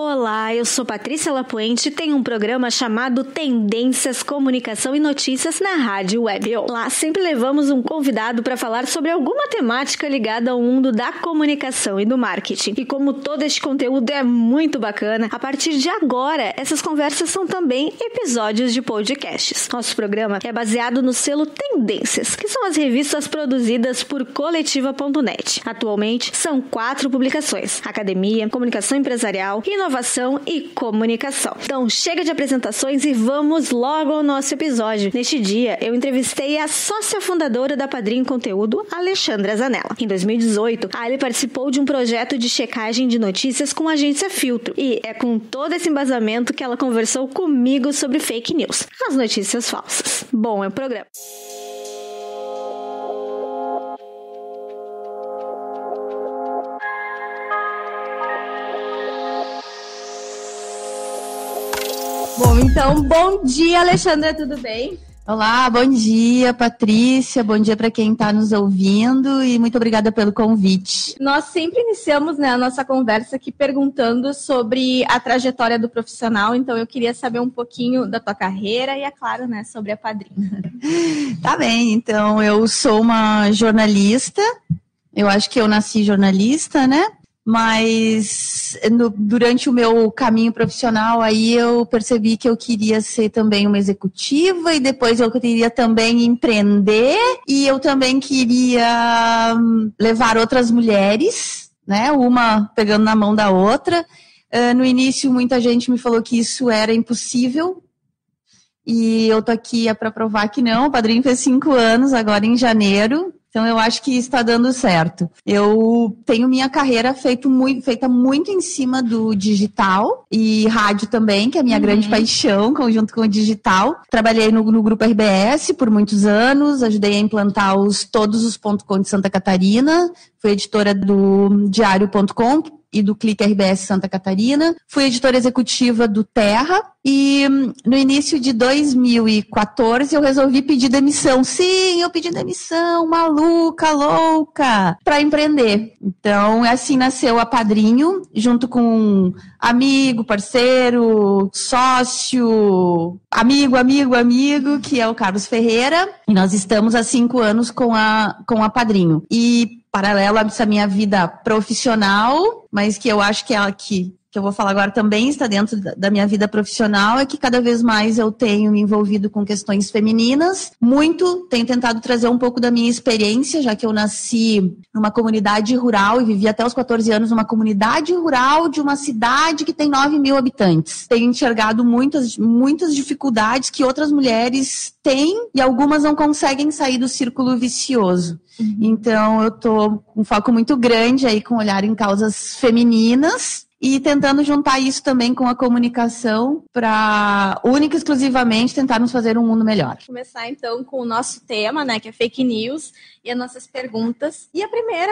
Olá, eu sou Patrícia Lapuente e tenho um programa chamado Tendências, Comunicação e Notícias na Rádio Web. Lá sempre levamos um convidado para falar sobre alguma temática ligada ao mundo da comunicação e do marketing. E como todo este conteúdo é muito bacana, a partir de agora, essas conversas são também episódios de podcasts. Nosso programa é baseado no selo Tendências, que são as revistas produzidas por Coletiva.net. Atualmente, são 4 publicações: Academia, Comunicação Empresarial, Inovação e Comunicação. Então, chega de apresentações e vamos logo ao nosso episódio. Neste dia, eu entrevistei a sócia fundadora da Padrim Conteúdo, Alexandra Zanella. Em 2018, a Ali participou de um projeto de checagem de notícias com a agência Filtro. E é com todo esse embasamento que ela conversou comigo sobre fake news, as notícias falsas. Bom, é o programa. Bom, então, bom dia, Alexandra, tudo bem? Olá, bom dia, Patrícia, bom dia para quem está nos ouvindo e muito obrigada pelo convite. Nós sempre iniciamos, a nossa conversa aqui perguntando sobre a trajetória do profissional, então eu queria saber um pouquinho da tua carreira e, é claro, sobre a Padrim. Tá bem, então eu sou uma jornalista, eu acho que eu nasci jornalista, né? Mas durante o meu caminho profissional aí eu percebi que eu queria ser também uma executiva e depois eu queria também empreender e eu também queria levar outras mulheres, né? Uma pegando na mão da outra. No início muita gente me falou que isso era impossível e eu tô aqui para provar que não. O Padrim fez 5 anos agora em janeiro. Então, eu acho que está dando certo. Eu tenho minha carreira feita muito em cima do digital e rádio também, que é a minha grande paixão, junto com o digital. Trabalhei no Grupo RBS por muitos anos, ajudei a implantar todos os .com de Santa Catarina, fui editora do Diário.com e do Clique RBS Santa Catarina. Fui editora executiva do Terra e no início de 2014 eu resolvi pedir demissão. Sim, eu pedi demissão, maluca, louca, para empreender. Então, assim nasceu a Padrinho, junto com amigo, parceiro, sócio, amigo, que é o Carlos Ferreira. E nós estamos há 5 anos com a Padrinho. E paralelo a essa minha vida profissional, mas que eu acho que ela que eu vou falar agora também está dentro da minha vida profissional, é que cada vez mais eu tenho me envolvido com questões femininas. Tenho tentado trazer um pouco da minha experiência, já que eu nasci numa comunidade rural e vivi até os 14 anos numa comunidade rural de uma cidade que tem 9 mil habitantes. Tenho enxergado muitas dificuldades que outras mulheres têm e algumas não conseguem sair do círculo vicioso. Então, eu tô com um foco muito grande aí com olhar em causas femininas e tentando juntar isso também com a comunicação para, única e exclusivamente, tentarmos fazer um mundo melhor. Vou começar, então, com o nosso tema, que é fake news, e as nossas perguntas. E a primeira,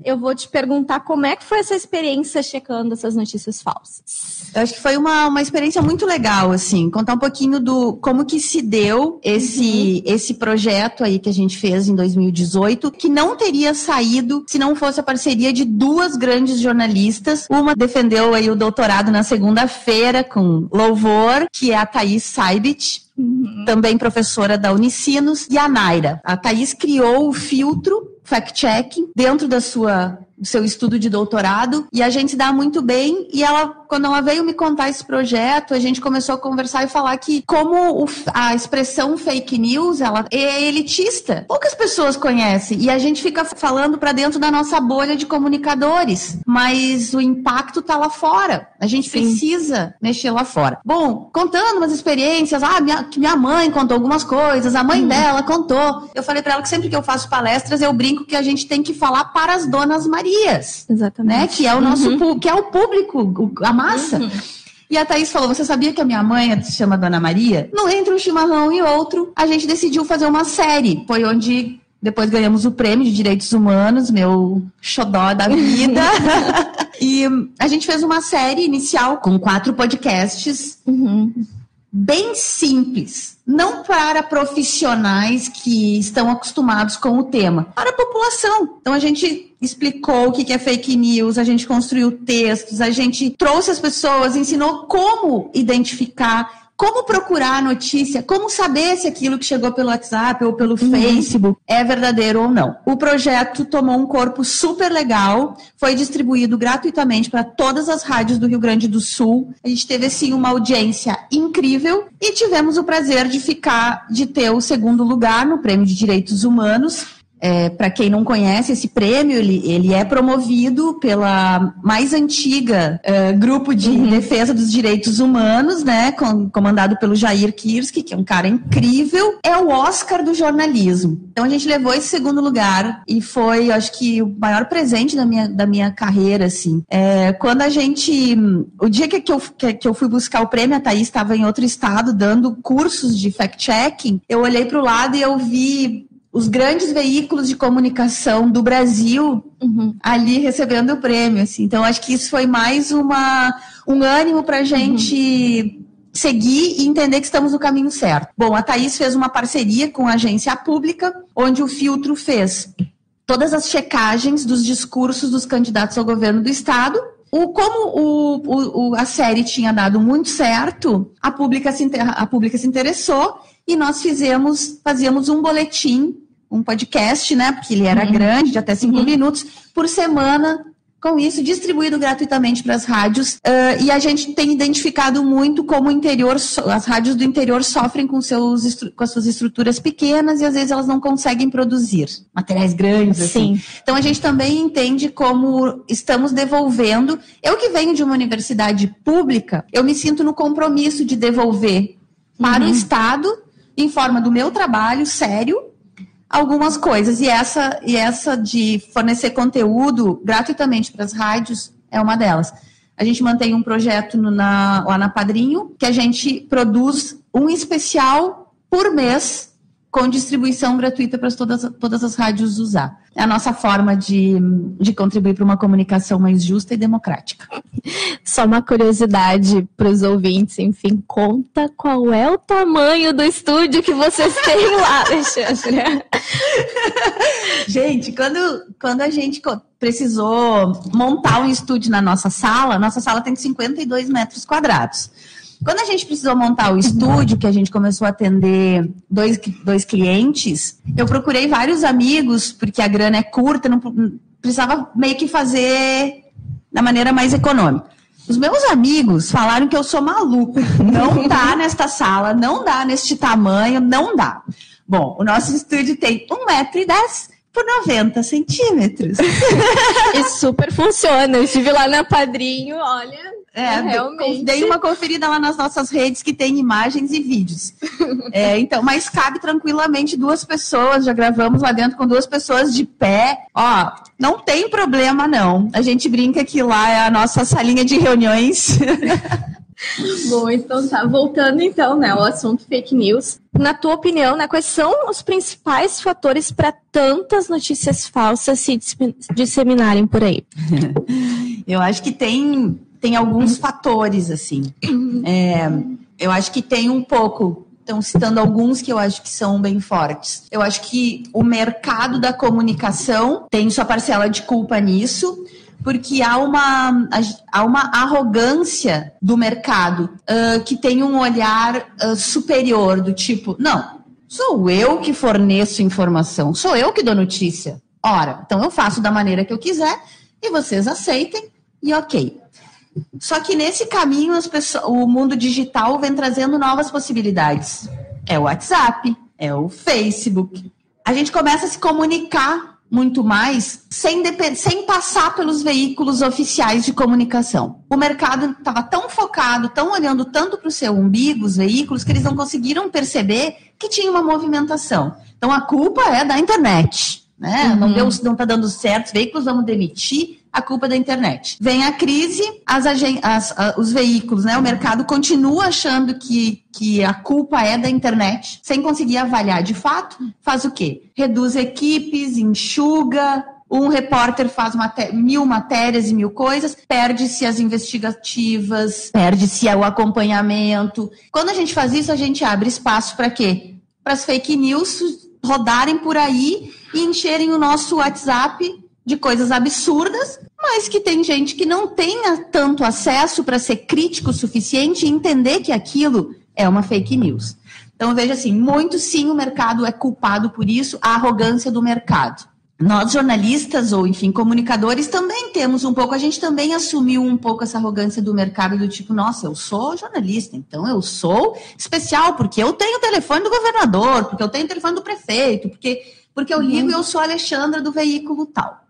eu vou te perguntar como é que foi essa experiência checando essas notícias falsas. Eu acho que foi uma experiência muito legal, assim, contar um pouquinho do como que se deu esse projeto aí que a gente fez em 2018, que não teria saído se não fosse a parceria de 2 grandes jornalistas. Uma defendeu aí o doutorado na segunda-feira com louvor, que é a Thaís Saibit, também professora da Unicinos, e a Naira. A Thaís criou o Filtro Fact-Checking dentro do seu estudo de doutorado, e a gente se dá muito bem, e quando ela veio me contar esse projeto, a gente começou a conversar e falar que como a expressão fake news, ela é elitista, poucas pessoas conhecem, e a gente fica falando para dentro da nossa bolha de comunicadores, mas o impacto tá lá fora, a gente precisa mexer lá fora. Bom, contando umas experiências, que minha mãe contou algumas coisas, a mãe dela contou, eu falei para ela que sempre que eu faço palestras, eu brinco que a gente tem que falar para as donas Marias. Exatamente. Né? Que é o nosso que é o público, a massa. E a Thaís falou, você sabia que a minha mãe se chama Dona Maria? Entre um chimarrão e outro, a gente decidiu fazer uma série. Foi onde depois ganhamos o prêmio de Direitos Humanos, meu xodó da vida. E a gente fez uma série inicial com 4 podcasts bem simples. Não para profissionais que estão acostumados com o tema, para a população. Então a gente explicou o que é fake news, a gente construiu textos, a gente trouxe as pessoas, ensinou como identificar, como procurar a notícia, como saber se aquilo que chegou pelo WhatsApp ou pelo Facebook é verdadeiro ou não. O projeto tomou um corpo super legal, foi distribuído gratuitamente para todas as rádios do Rio Grande do Sul. A gente teve, assim, uma audiência incrível e tivemos o prazer de ter o segundo lugar no Prêmio de Direitos Humanos. Para quem não conhece, esse prêmio ele é promovido pela mais antiga grupo de defesa dos direitos humanos, né, comandado pelo Jair Kirski, que é um cara incrível. É o Oscar do jornalismo. Então a gente levou esse segundo lugar e foi, acho que, o maior presente da minha carreira, assim. Quando o dia que eu fui buscar o prêmio, a Thaís estava em outro estado dando cursos de fact-checking, eu olhei para o lado e eu vi os grandes veículos de comunicação do Brasil ali recebendo o prêmio, assim. Então, acho que isso foi mais um ânimo para a gente seguir e entender que estamos no caminho certo. Bom, a Thaís fez uma parceria com a agência pública, onde o Filtro fez todas as checagens dos discursos dos candidatos ao governo do estado. Como a série tinha dado muito certo, a pública se interessou e nós fazíamos um boletim, um podcast, né, porque ele era grande, de até 5 minutos, por semana, com isso, distribuído gratuitamente para as rádios. E a gente tem identificado muito como as rádios do interior sofrem com as suas estruturas pequenas e às vezes elas não conseguem produzir materiais grandes, assim. Então a gente também entende como estamos devolvendo. Eu que venho de uma universidade pública, eu me sinto no compromisso de devolver para o Estado, em forma do meu trabalho sério, algumas coisas. E essa de fornecer conteúdo gratuitamente para as rádios é uma delas. A gente mantém um projeto lá na Padrinho, que a gente produz um especial por mês com distribuição gratuita para todas as rádios usar. É a nossa forma de contribuir para uma comunicação mais justa e democrática. Só uma curiosidade para os ouvintes, enfim, conta qual é o tamanho do estúdio que vocês têm lá, Alexandre. Gente, quando a gente precisou montar um estúdio na nossa sala tem 52 metros quadrados. Quando a gente precisou montar o estúdio, que a gente começou a atender dois clientes, eu procurei vários amigos, porque a grana é curta, não precisava meio que fazer da maneira mais econômica. Os meus amigos falaram que eu sou maluca. Não dá nesta sala, não dá neste tamanho, não dá. Bom, o nosso estúdio tem 1,10 m por 90 centímetros. E super funciona. Eu estive lá na Padrinho, olha... realmente. Dei uma conferida lá nas nossas redes que tem imagens e vídeos. Então, mas cabe tranquilamente 2 pessoas, já gravamos lá dentro com 2 pessoas de pé. Ó, não tem problema não. A gente brinca que lá é a nossa salinha de reuniões. Bom, então tá. Voltando então, né, ao assunto fake news. Na tua opinião, né, quais são os principais fatores para tantas notícias falsas se disseminarem por aí? Eu acho que tem alguns fatores, assim. Eu acho que tem um pouco, estão citando alguns que eu acho que são bem fortes. Eu acho que o mercado da comunicação tem sua parcela de culpa nisso, porque há uma arrogância do mercado que tem um olhar superior, do tipo, não, sou eu que forneço informação, sou eu que dou notícia. Ora, então eu faço da maneira que eu quiser e vocês aceitem e ok. Só que nesse caminho o mundo digital vem trazendo novas possibilidades. É o WhatsApp, é o Facebook. A gente começa a se comunicar muito mais sem passar pelos veículos oficiais de comunicação. O mercado estava tão focado, tão olhando tanto para o seu umbigo, os veículos, que eles não conseguiram perceber que tinha uma movimentação. Então a culpa é da internet, né? Não está dando certo, os veículos vamos demitir, a culpa é da internet. Vem a crise, os veículos, né? O mercado continua achando que a culpa é da internet, sem conseguir avaliar de fato. Faz o quê? Reduz equipes, enxuga, um repórter faz 1000 matérias e 1000 coisas, perde-se as investigativas, perde-se o acompanhamento. Quando a gente faz isso, a gente abre espaço para quê? Para as fake news rodarem por aí e encherem o nosso WhatsApp de coisas absurdas, mas que tem gente que não tenha tanto acesso para ser crítico o suficiente e entender que aquilo é uma fake news. Então, veja assim, muito sim o mercado é culpado por isso, a arrogância do mercado. Nós, jornalistas, ou enfim, comunicadores, também temos um pouco, a gente também assumiu um pouco essa arrogância do mercado, do tipo, nossa, eu sou jornalista, então eu sou especial, porque eu tenho o telefone do governador, porque eu tenho o telefone do prefeito, porque eu ligo e eu sou a Alexandra do veículo tal.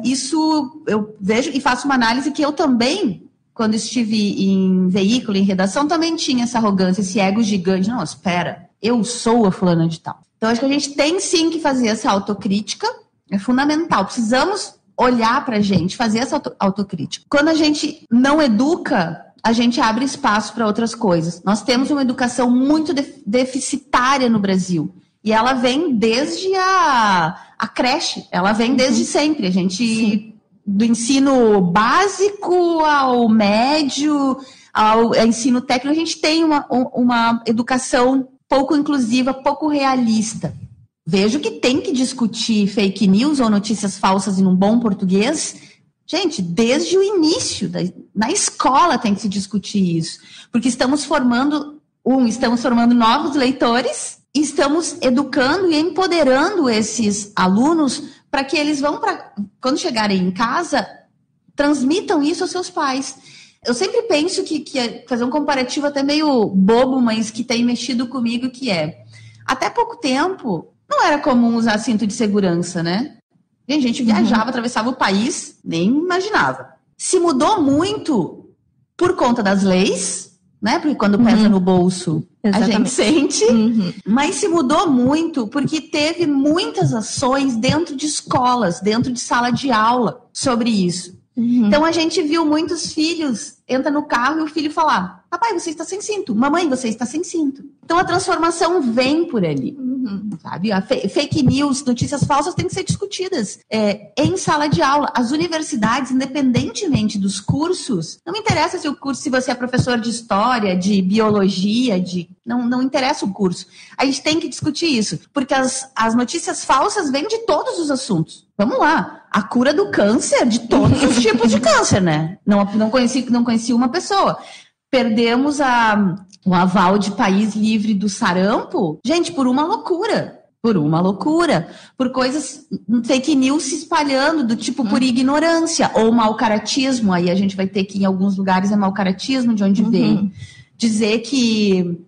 Isso eu vejo e faço uma análise que eu também, quando estive em veículo, em redação, também tinha essa arrogância, esse ego gigante. Não, espera, eu sou a fulana de tal. Então, acho que a gente tem sim que fazer essa autocrítica, é fundamental. Precisamos olhar para a gente, fazer essa autocrítica. Quando a gente não educa, a gente abre espaço para outras coisas. Nós temos uma educação muito deficitária no Brasil. E ela vem desde a creche, ela vem desde sempre. A gente, sim, do ensino básico ao médio, ao ensino técnico, a gente tem uma educação pouco inclusiva, pouco realista. Vejo que tem que discutir fake news ou notícias falsas em um bom português. Gente, desde o início, na escola tem que se discutir isso. Porque estamos formando novos leitores, estamos educando e empoderando esses alunos para que eles quando chegarem em casa, transmitam isso aos seus pais. Eu sempre penso que fazer um comparativo até meio bobo, mas que tem mexido comigo, que até pouco tempo, não era comum usar cinto de segurança, né? A gente viajava, atravessava o país, nem imaginava. Se mudou muito por conta das leis, né? Porque quando pesa no bolso, exatamente, a gente sente. Mas se mudou muito porque teve muitas ações dentro de escolas, dentro de sala de aula sobre isso. Então, a gente viu muitos filhos, entra no carro e o filho falar, papai, você está sem cinto. Mamãe, você está sem cinto. Então, a transformação vem por ali. Sabe? A fake news, notícias falsas têm que ser discutidas em sala de aula. As universidades, independentemente dos cursos, não me interessa se você é professor de história, de biologia, não interessa o curso. A gente tem que discutir isso, porque as notícias falsas vêm de todos os assuntos. Vamos lá, a cura do câncer, de todos os tipos de câncer, né? Não conheci uma pessoa. Perdemos o aval de país livre do sarampo, gente, por uma loucura. Por coisas, fake news se espalhando, do tipo por ignorância, ou mau caratismo, aí a gente vai ter que, em alguns lugares, é mau caratismo, de onde vem. Dizer que,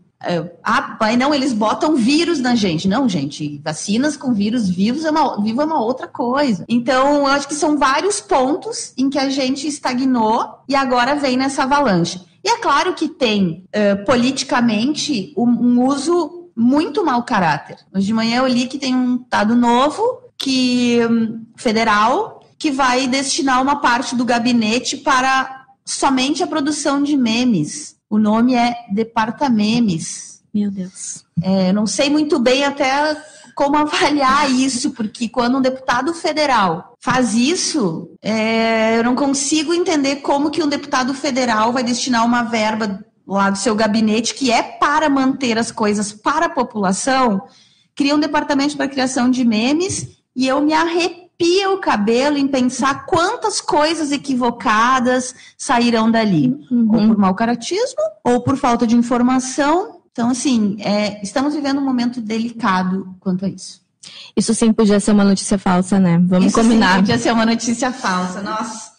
não, eles botam vírus na gente. Não, gente, vacinas com vírus vivos é uma outra coisa. Então, eu acho que são vários pontos em que a gente estagnou e agora vem nessa avalanche. E é claro que tem, politicamente, um uso muito mau caráter. Hoje de manhã eu li que tem um estado novo, federal, que vai destinar uma parte do gabinete para somente a produção de memes. O nome é Departamemes. Meu Deus. Não sei muito bem até como avaliar isso, porque quando um deputado federal faz isso, eu não consigo entender como que um deputado federal vai destinar uma verba lá do seu gabinete, que é para manter as coisas para a população, cria um departamento para criação de memes, e eu me arrepio o cabelo em pensar quantas coisas equivocadas sairão dali. Ou por mau caratismo, ou por falta de informação. Então, assim, estamos vivendo um momento delicado quanto a isso. Isso sim podia ser uma notícia falsa, né? Vamos combinar. Sim, podia ser uma notícia falsa, nossa.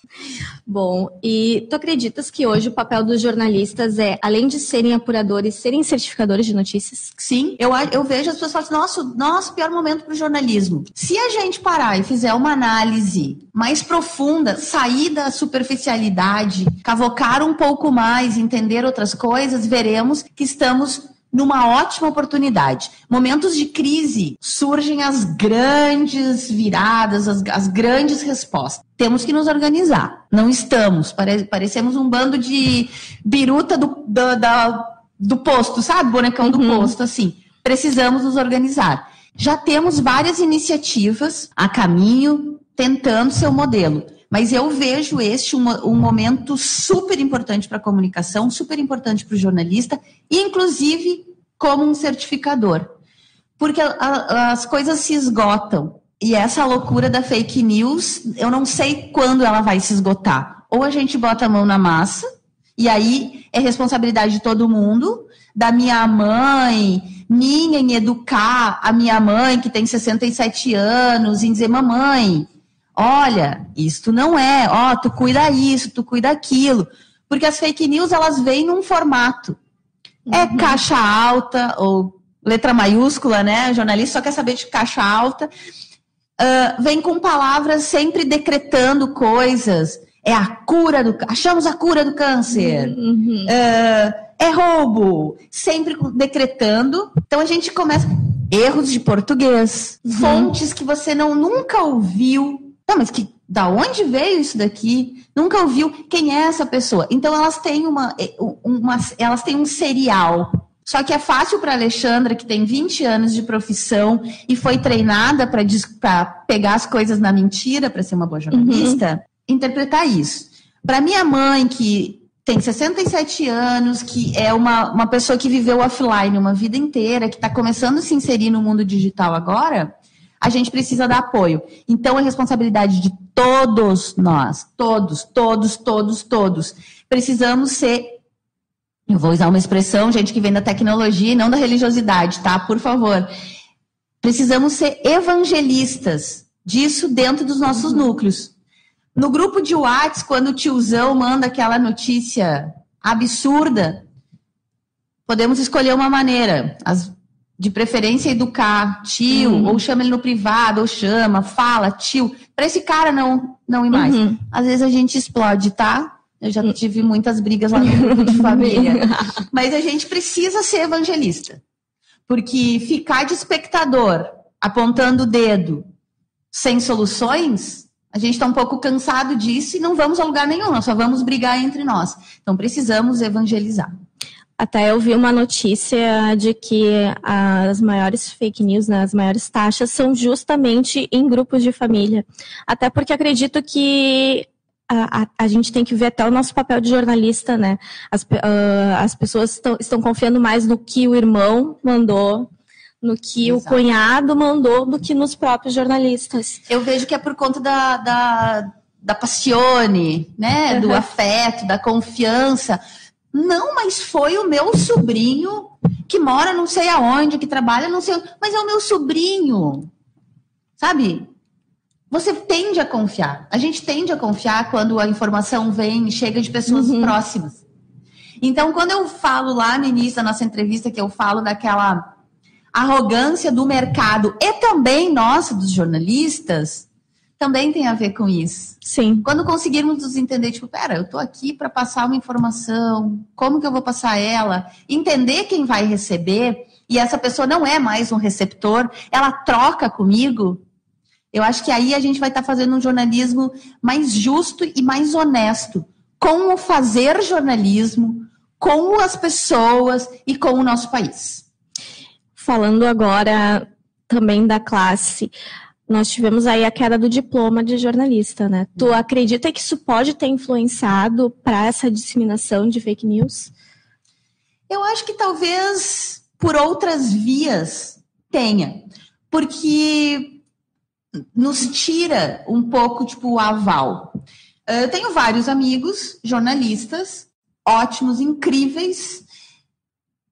Bom, e tu acreditas que hoje o papel dos jornalistas além de serem apuradores, serem certificadores de notícias? Sim, eu vejo as pessoas falando, nossa, pior momento para o jornalismo. Se a gente parar e fizer uma análise mais profunda, sair da superficialidade, cavocar um pouco mais, entender outras coisas, veremos que estamos numa ótima oportunidade. Momentos de crise, surgem as grandes viradas, as grandes respostas. Temos que nos organizar. Não estamos. Parecemos um bando de biruta do posto, sabe? Bonecão do posto, assim. Precisamos nos organizar. Já temos várias iniciativas a caminho, tentando seu modelo. Mas eu vejo um momento super importante para a comunicação, super importante para o jornalista, e inclusive como um certificador. Porque as coisas se esgotam. E essa loucura da fake news, eu não sei quando ela vai se esgotar. Ou a gente bota a mão na massa, e aí é responsabilidade de todo mundo, da minha mãe, minha em educar a minha mãe, que tem 67 anos, em dizer, mamãe, olha, isto não é, ó, tu cuida isso, tu cuida aquilo. Porque as fake news, elas vêm num formato. É caixa alta, ou letra maiúscula, né? O jornalista só quer saber de caixa alta. Vem com palavras sempre decretando coisas. É a cura achamos a cura do câncer. É roubo. Sempre decretando. Então a gente começa... Erros de português. Fontes que você nunca ouviu. Tá, mas da onde veio isso daqui? Nunca ouviu. Quem é essa pessoa? Então elas têm elas têm um serial. Só que é fácil para a Alexandra, que tem 20 anos de profissão e foi treinada para pegar as coisas na mentira, para ser uma boa jornalista, interpretar isso. Para minha mãe, que tem 67 anos, que é uma pessoa que viveu offline uma vida inteira, que está começando a se inserir no mundo digital agora, a gente precisa dar apoio. Então, é responsabilidade de todos nós, todos. Precisamos ser... Eu vou usar uma expressão, gente, que vem da tecnologia e não da religiosidade, tá? Por favor. Precisamos ser evangelistas disso dentro dos nossos núcleos. No grupo de WhatsApp, quando o tiozão manda aquela notícia absurda, podemos escolher uma maneira. De preferência, educar tio, ou chama ele no privado, ou fala, tio. Para esse cara não ir mais. Às vezes a gente explode, tá? Eu já tive muitas brigas lá no grupo de família. Mas a gente precisa ser evangelista. Porque ficar de espectador, apontando o dedo, sem soluções, a gente está um pouco cansado disso e não vamos a lugar nenhum, nós só vamos brigar entre nós. Então precisamos evangelizar. Até eu vi uma notícia de que as maiores fake news, né, as maiores taxas, são justamente em grupos de família. Até porque acredito que a gente tem que ver até o nosso papel de jornalista, né? As pessoas estão confiando mais no que o irmão mandou, no que Exato. O cunhado mandou, do que nos próprios jornalistas. Eu vejo que é por conta da passione, né? Do afeto, da confiança. Não, mas foi o meu sobrinho que mora não sei aonde, que trabalha não sei onde, mas é o meu sobrinho, sabe? Você tende a confiar. A gente tende a confiar quando a informação vem e chega de pessoas próximas. Então, quando eu falo lá no início da nossa entrevista, que eu falo daquela arrogância do mercado e também nossa, dos jornalistas, também tem a ver com isso. Sim. Quando conseguirmos nos entender, tipo, pera, eu tô aqui para passar uma informação, como que eu vou passar ela? Entender quem vai receber, e essa pessoa não é mais um receptor, ela troca comigo. Eu acho que aí a gente vai estar fazendo um jornalismo mais justo e mais honesto, com o fazer jornalismo, com as pessoas e com o nosso país. Falando agora também da classe, nós tivemos aí a queda do diploma de jornalista, né? Tu acredita que isso pode ter influenciado para essa disseminação de fake news? Eu acho que talvez por outras vias tenha, porque nos tira um pouco, tipo, o aval. Eu tenho vários amigos jornalistas, ótimos, incríveis,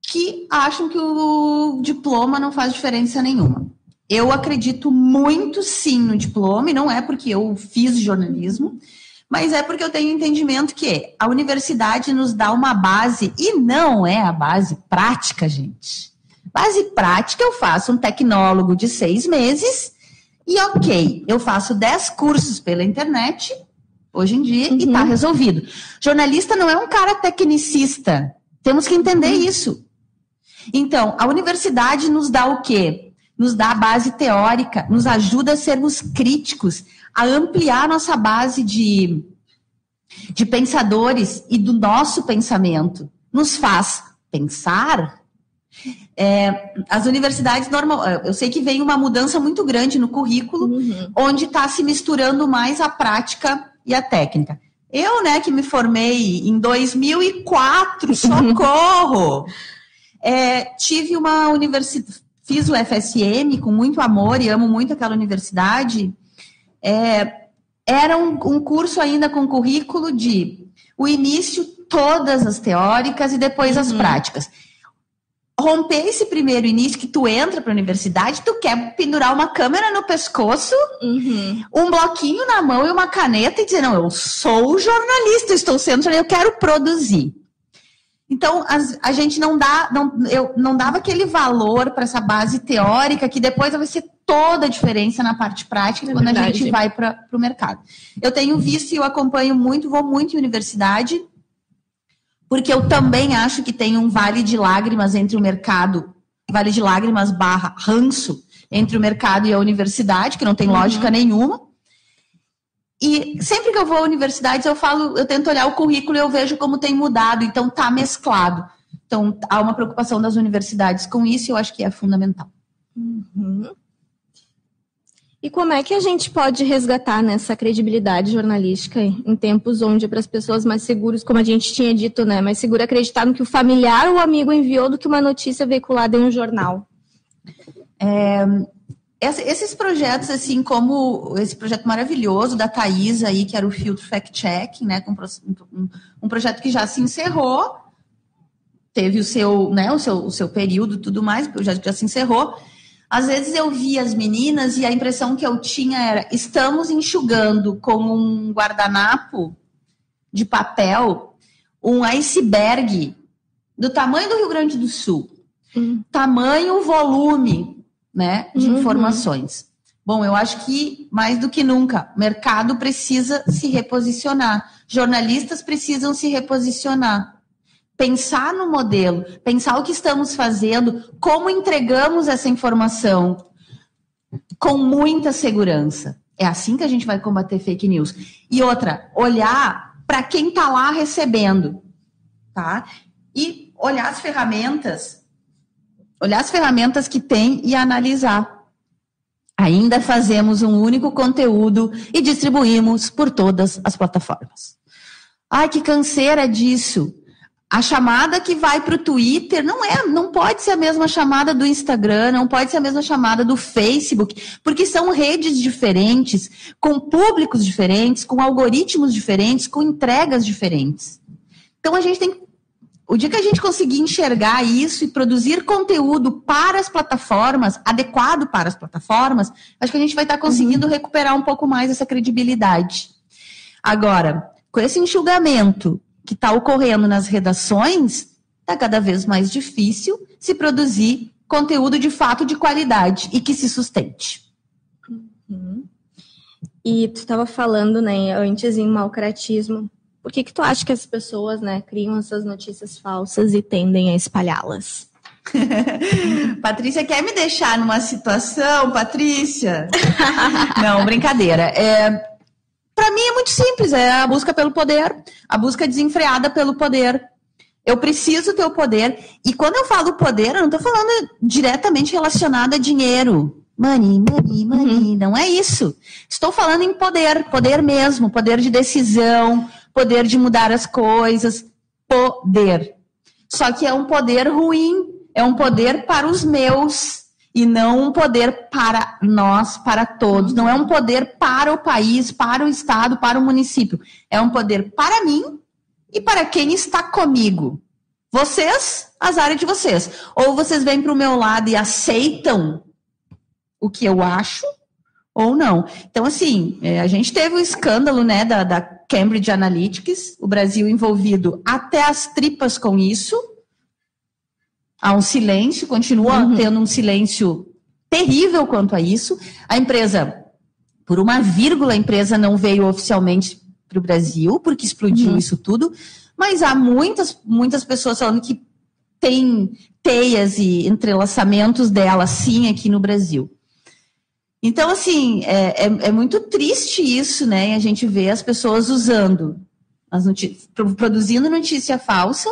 que acham que o diploma não faz diferença nenhuma. Eu acredito muito, sim, no diploma, e não é porque eu fiz jornalismo, mas é porque eu tenho entendimento que a universidade nos dá uma base, e não é a base prática, gente. Base prática, eu faço um tecnólogo de 6 meses... E ok, eu faço 10 cursos pela internet, hoje em dia, e tá resolvido. Jornalista não é um cara tecnicista. Temos que entender isso. Então, a universidade nos dá o quê? Nos dá a base teórica, nos ajuda a sermos críticos, a ampliar a nossa base de pensadores e do nosso pensamento. Nos faz pensar. As universidades eu sei que vem uma mudança muito grande no currículo, onde está se misturando mais a prática e a técnica. Eu, né, que me formei em 2004, socorro! fiz o FSM com muito amor e amo muito aquela universidade, era um curso ainda com currículo de o início, todas as teóricas e depois as práticas. Romper esse primeiro início, que tu entra para a universidade, tu quer pendurar uma câmera no pescoço, um bloquinho na mão e uma caneta e dizer, não, eu sou jornalista, estou sendo jornalista, eu quero produzir. Então, a gente não dava aquele valor para essa base teórica, que depois vai ser toda a diferença na parte prática quando a gente vai para o mercado. Eu tenho visto e eu acompanho muito, vou muito em universidade, porque eu também acho que tem um vale de lágrimas entre o mercado, vale de lágrimas / ranço entre o mercado e a universidade, que não tem lógica nenhuma. E sempre que eu vou à universidade, eu tento olhar o currículo e eu vejo como tem mudado, então tá mesclado. Então, há uma preocupação das universidades com isso e eu acho que é fundamental. E como é que a gente pode resgatar nessa credibilidade jornalística em tempos onde para as pessoas mais seguras, como a gente tinha dito, né, mais seguro acreditar no que o familiar ou o amigo enviou do que uma notícia veiculada em um jornal? Esses projetos, assim como esse projeto maravilhoso da Thaís aí, que era o Filtro Fact Check, né, um projeto que já se encerrou, teve o seu período e tudo mais, já se encerrou. Às vezes eu via as meninas e a impressão que eu tinha era, estamos enxugando com um guardanapo de papel um iceberg do tamanho do Rio Grande do Sul. Tamanho, volume, né, de informações. Bom, eu acho que, mais do que nunca, o mercado precisa se reposicionar. Jornalistas precisam se reposicionar. Pensar no modelo, pensar o que estamos fazendo, como entregamos essa informação com muita segurança. É assim que a gente vai combater fake news. E outra, olhar para quem está lá recebendo, tá? E olhar as ferramentas que tem e analisar. Ainda fazemos um único conteúdo e distribuímos por todas as plataformas. Ai, que canseira disso. A chamada que vai para o Twitter não pode ser a mesma chamada do Instagram, não pode ser a mesma chamada do Facebook, porque são redes diferentes, com públicos diferentes, com algoritmos diferentes, com entregas diferentes. Então a gente tem, o dia que a gente conseguir enxergar isso e produzir conteúdo para as plataformas, adequado para as plataformas, acho que a gente vai estar conseguindo recuperar um pouco mais essa credibilidade. Agora, com esse enxugamento que está ocorrendo nas redações, está cada vez mais difícil se produzir conteúdo de fato de qualidade e que se sustente. E tu estava falando, né, antes em malcaratismo. Por que tu acha que as pessoas, né, criam essas notícias falsas e tendem a espalhá-las? Patrícia quer me deixar numa situação, Patrícia? Não, brincadeira. Para mim é muito simples, é a busca pelo poder, a busca desenfreada pelo poder. Eu preciso ter o poder. E quando eu falo poder, eu não estou falando diretamente relacionado a dinheiro. Money, não é isso. Estou falando em poder, poder mesmo, poder de decisão, poder de mudar as coisas, poder. Só que é um poder ruim, é um poder para os meus. E não um poder para nós, para todos. Não é um poder para o país, para o estado, para o município. É um poder para mim e para quem está comigo. Vocês, azar é de vocês. Ou vocês vêm para o meu lado e aceitam o que eu acho, ou não. Então, assim, a gente teve o escândalo, né, da Cambridge Analytica, o Brasil envolvido até as tripas com isso. Há um silêncio, continua tendo um silêncio terrível quanto a isso. A empresa, por uma vírgula, a empresa não veio oficialmente para o Brasil, porque explodiu isso tudo, mas há muitas pessoas falando que tem teias e entrelaçamentos dela, sim, aqui no Brasil. Então, assim, é muito triste isso, né? A gente vê as pessoas usando, produzindo notícia falsa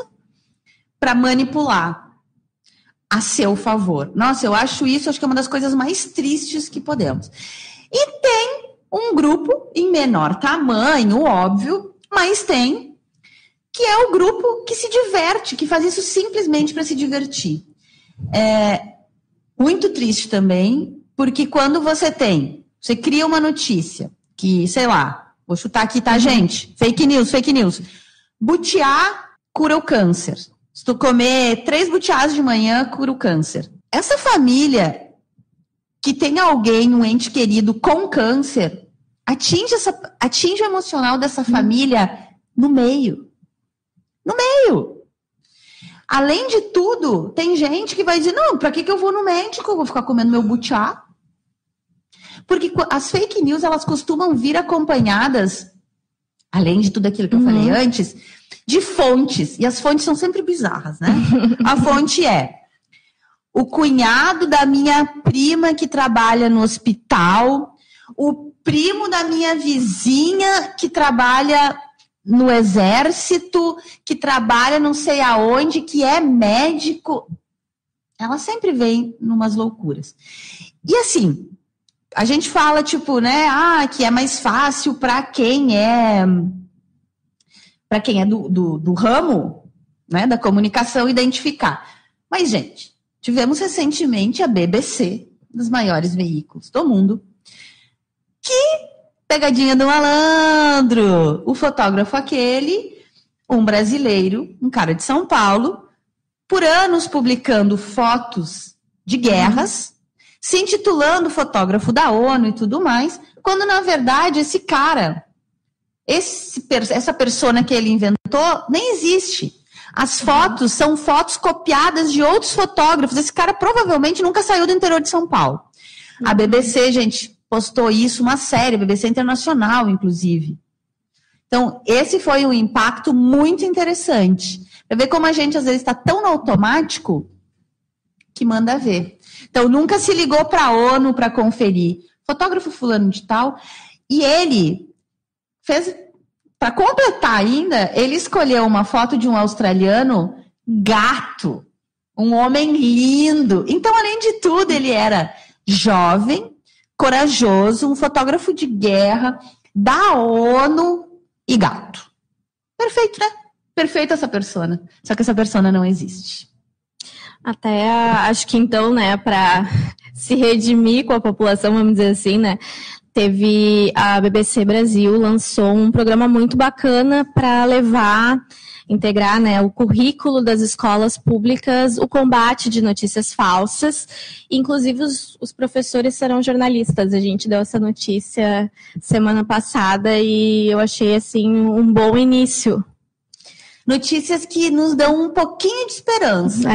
para manipular a seu favor. Nossa, eu acho que é uma das coisas mais tristes que podemos. E tem um grupo em menor tamanho, óbvio, mas tem, que é o grupo que se diverte, que faz isso simplesmente para se divertir. Muito triste também, porque quando você cria uma notícia que, sei lá, vou chutar aqui, tá, gente? Fake news. Butiá cura o câncer. Se tu comer 3 butiás de manhã, cura o câncer. Essa família que tem alguém, um ente querido com câncer, atinge o emocional dessa família no meio. Além de tudo, tem gente que vai dizer, não, pra que eu vou no médico? Eu vou ficar comendo meu butiá? Porque as fake news, elas costumam vir acompanhadas, além de tudo aquilo que eu falei antes, de fontes. E as fontes são sempre bizarras, né? A fonte é o cunhado da minha prima que trabalha no hospital, o primo da minha vizinha que trabalha no exército, que trabalha não sei aonde, que é médico. Ela sempre vem numas loucuras. E assim, a gente fala, tipo, né, que é mais fácil para quem é do ramo, né, da comunicação, identificar. Mas, gente, tivemos recentemente a BBC, dos maiores veículos do mundo, que, pegadinha do malandro, o fotógrafo aquele, um brasileiro, um cara de São Paulo, por anos publicando fotos de guerras, se intitulando fotógrafo da ONU e tudo mais, quando, na verdade, esse cara, essa persona que ele inventou, nem existe. As fotos são fotos copiadas de outros fotógrafos. Esse cara provavelmente nunca saiu do interior de São Paulo. A BBC, gente, postou isso, uma série, BBC Internacional, inclusive. Então, esse foi um impacto muito interessante. Para ver como a gente, às vezes, está tão no automático que manda ver. Então, nunca se ligou para a ONU para conferir. Fotógrafo fulano de tal. E ele fez, para completar ainda, ele escolheu uma foto de um australiano gato. Um homem lindo. Então, além de tudo, ele era jovem, corajoso, um fotógrafo de guerra, da ONU e gato. Perfeito, né? Perfeita essa persona. Só que essa persona não existe. Até acho que então, né, para se redimir com a população, vamos dizer assim, né, teve a BBC Brasil lançou um programa muito bacana para integrar, né, o currículo das escolas públicas, o combate de notícias falsas. Inclusive, os professores serão jornalistas. A gente deu essa notícia semana passada e eu achei, assim, um bom início. Notícias que nos dão um pouquinho de esperança.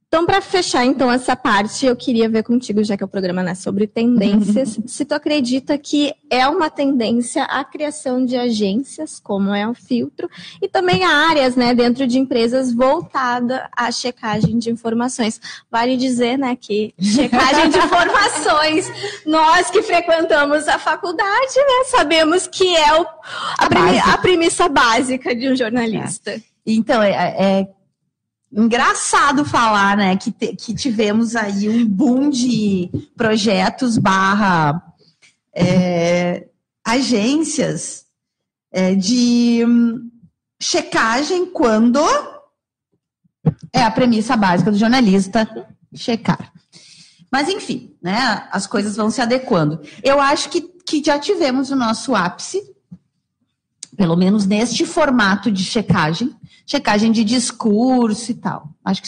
Então, para fechar, então, essa parte, eu queria ver contigo, já que o programa não é sobre tendências, se tu acredita que é uma tendência a criação de agências, como é o Filtro, e também áreas, né, dentro de empresas voltada à checagem de informações. Vale dizer, né, que checagem de informações, nós que frequentamos a faculdade, né, sabemos que é a premissa básica de um jornalista. Então, engraçado falar, né, que tivemos aí um boom de projetos agências de checagem quando é a premissa básica do jornalista checar. Mas, enfim, né, as coisas vão se adequando. Eu acho que já tivemos o nosso ápice, pelo menos neste formato de checagem de discurso e tal. Acho que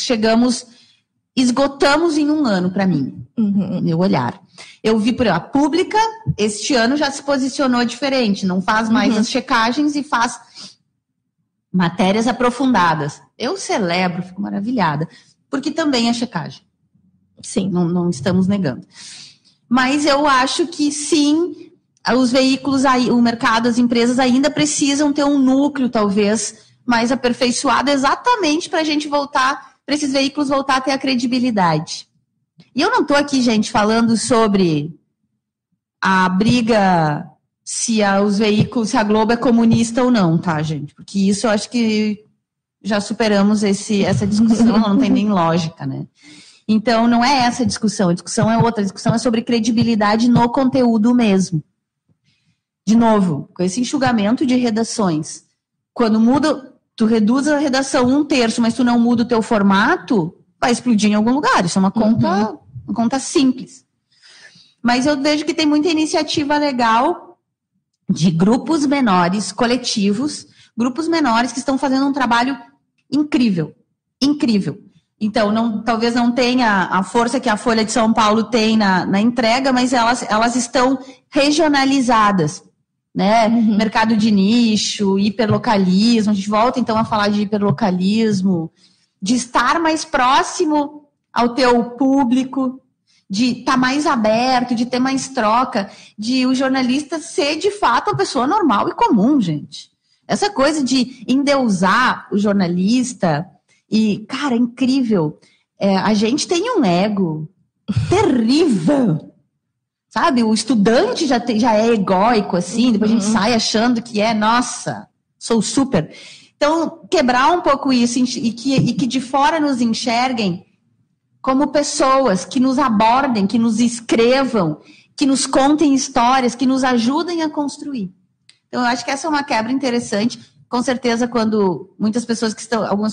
esgotamos em um ano, para mim, meu olhar. Eu vi por a Pública, este ano já se posicionou diferente, não faz mais as checagens e faz matérias aprofundadas. Eu celebro, fico maravilhada, porque também é checagem. Sim. Não estamos negando. Mas eu acho que sim, os veículos, o mercado, as empresas ainda precisam ter um núcleo, talvez, mais aperfeiçoado, exatamente para a gente voltar, para esses veículos voltar a ter a credibilidade. E eu não estou aqui, gente, falando sobre a briga se os veículos, se a Globo é comunista ou não, tá, gente? Porque isso eu acho que já superamos essa discussão, não tem nem lógica, né? Então, não é essa a discussão é outra, a discussão é sobre credibilidade no conteúdo mesmo. De novo, com esse enxugamento de redações, quando muda, tu reduz a redação 1/3, mas tu não muda o teu formato, vai explodir em algum lugar. Isso é uma conta simples. Mas eu vejo que tem muita iniciativa legal de grupos menores, coletivos, grupos menores que estão fazendo um trabalho incrível. Então, talvez não tenha a força que a Folha de São Paulo tem na entrega, mas elas estão regionalizadas, né? Mercado de nicho, hiperlocalismo, a gente volta então a falar de hiperlocalismo, de estar mais próximo ao teu público, de estar mais aberto, de ter mais troca, de o jornalista ser de fato uma pessoa normal e comum, gente. Essa coisa de endeusar o jornalista... E, cara, é incrível. A gente tem um ego terrível. Sabe? O estudante já é egóico, assim. Depois a gente sai achando que nossa, sou super. Então, quebrar um pouco isso e que de fora nos enxerguem como pessoas que nos abordem, que nos escrevam, que nos contem histórias, que nos ajudem a construir. Então, eu acho que essa é uma quebra interessante. Com certeza, quando algumas pessoas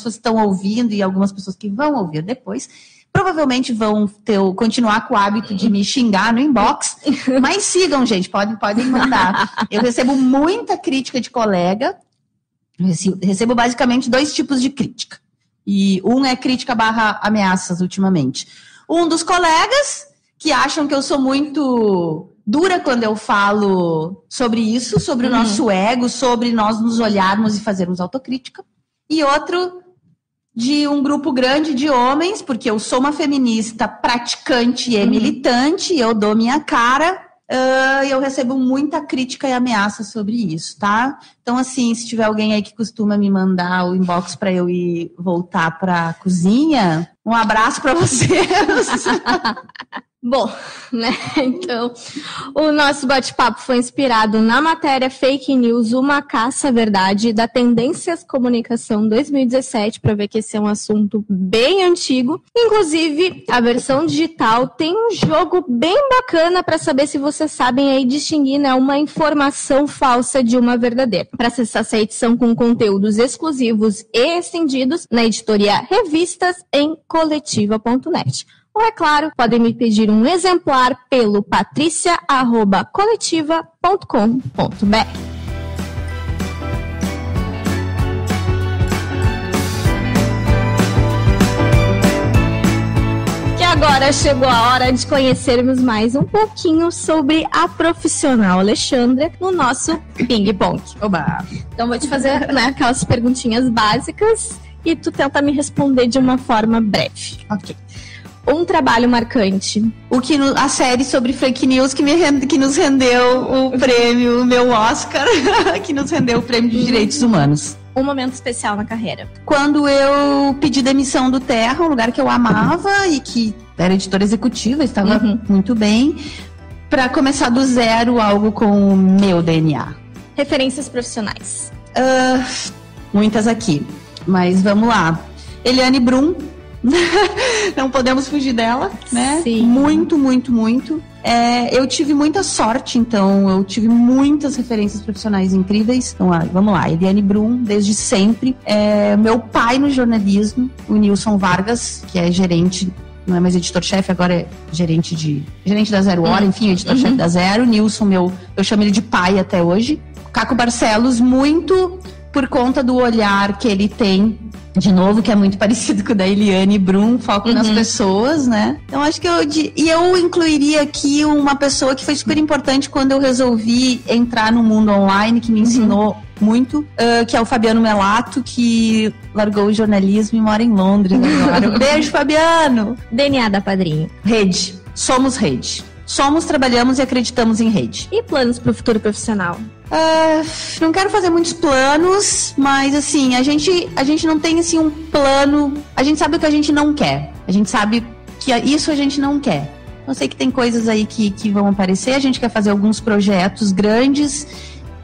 estão ouvindo e algumas pessoas que vão ouvir depois, provavelmente vão continuar com o hábito de me xingar no inbox, mas sigam, gente, podem mandar. Eu recebo muita crítica de colega, recebo basicamente 2 tipos de crítica. E um é crítica / ameaças, ultimamente. Um dos colegas, que acham que eu sou muito... dura quando eu falo sobre isso, sobre o nosso ego, sobre nós nos olharmos e fazermos autocrítica. E outro de um grupo grande de homens, porque eu sou uma feminista praticante e militante, eu dou minha cara, e eu recebo muita crítica e ameaça sobre isso, tá? Então, assim, se tiver alguém aí que costuma me mandar o inbox para eu ir voltar para a cozinha, um abraço para vocês. Bom, né, então, o nosso bate-papo foi inspirado na matéria Fake News, uma caça à verdade, da Tendências Comunicação 2017, para ver que esse é um assunto bem antigo. Inclusive, a versão digital tem um jogo bem bacana para saber se vocês sabem aí distinguir, né, uma informação falsa de uma verdadeira. Para acessar essa edição com conteúdos exclusivos e estendidos, na editoria Revistas em coletiva.net. Ou, é claro, podem me pedir um exemplar pelo patricia@coletiva.com.br. Que agora chegou a hora de conhecermos mais um pouquinho sobre a profissional Alexandra no nosso Ping Pong. Oba! Então vou te fazer, né, aquelas perguntinhas básicas e tu tenta me responder de uma forma breve. Ok. Um trabalho marcante. A série sobre fake news que nos rendeu o prêmio, o meu Oscar, que nos rendeu o prêmio de Direitos Humanos. Um momento especial na carreira. Quando eu pedi demissão do Terra, um lugar que eu amava e que era editora executiva, estava muito bem, para começar do zero algo com o meu DNA. Referências profissionais. Muitas aqui, mas vamos lá. Eliane Brum. Não podemos fugir dela, né? Sim. Muito, muito, muito. Eu tive muita sorte, então eu tive muitas referências profissionais incríveis. Então, vamos lá, Eliane Brum, desde sempre. Meu pai no jornalismo, o Nilson Vargas, que é gerente, não é mais editor-chefe, agora é gerente da Zero Hora, enfim, editor-chefe da Zero. Nilson, eu chamo ele de pai até hoje. Caco Barcelos, muito por conta do olhar que ele tem, de novo, que é muito parecido com o da Eliane Brum, foco nas pessoas, né? Então, acho que eu incluiria aqui uma pessoa que foi super importante quando eu resolvi entrar no mundo online, que me ensinou muito, que é o Fabiano Melato, que largou o jornalismo e mora em Londres agora. Um beijo, Fabiano! DNA da Padrinho. Rede. Somos rede. Trabalhamos e acreditamos em rede. E planos para o futuro profissional? Não quero fazer muitos planos, mas assim, a gente não tem assim um plano. A gente sabe o que a gente não quer. A gente sabe que isso a gente não quer. Eu sei que tem coisas aí que vão aparecer. A gente quer fazer alguns projetos grandes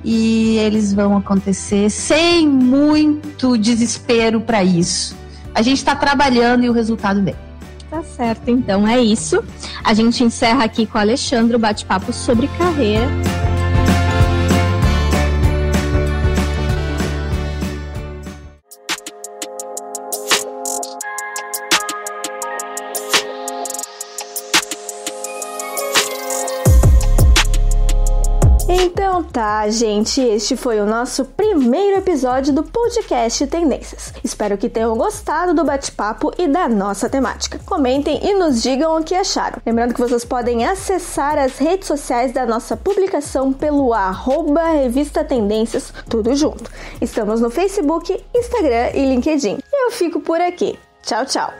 e eles vão acontecer sem muito desespero para isso. A gente está trabalhando e o resultado vem. Tá certo, então é isso. A gente encerra aqui com o Alexandre o bate-papo sobre carreira. tá, gente, este foi o nosso primeiro episódio do podcast Tendências. Espero que tenham gostado do bate-papo e da nossa temática. Comentem e nos digam o que acharam. Lembrando que vocês podem acessar as redes sociais da nossa publicação pelo @Revista Tendências, tudo junto. Estamos no Facebook, Instagram e LinkedIn. E eu fico por aqui. Tchau, tchau!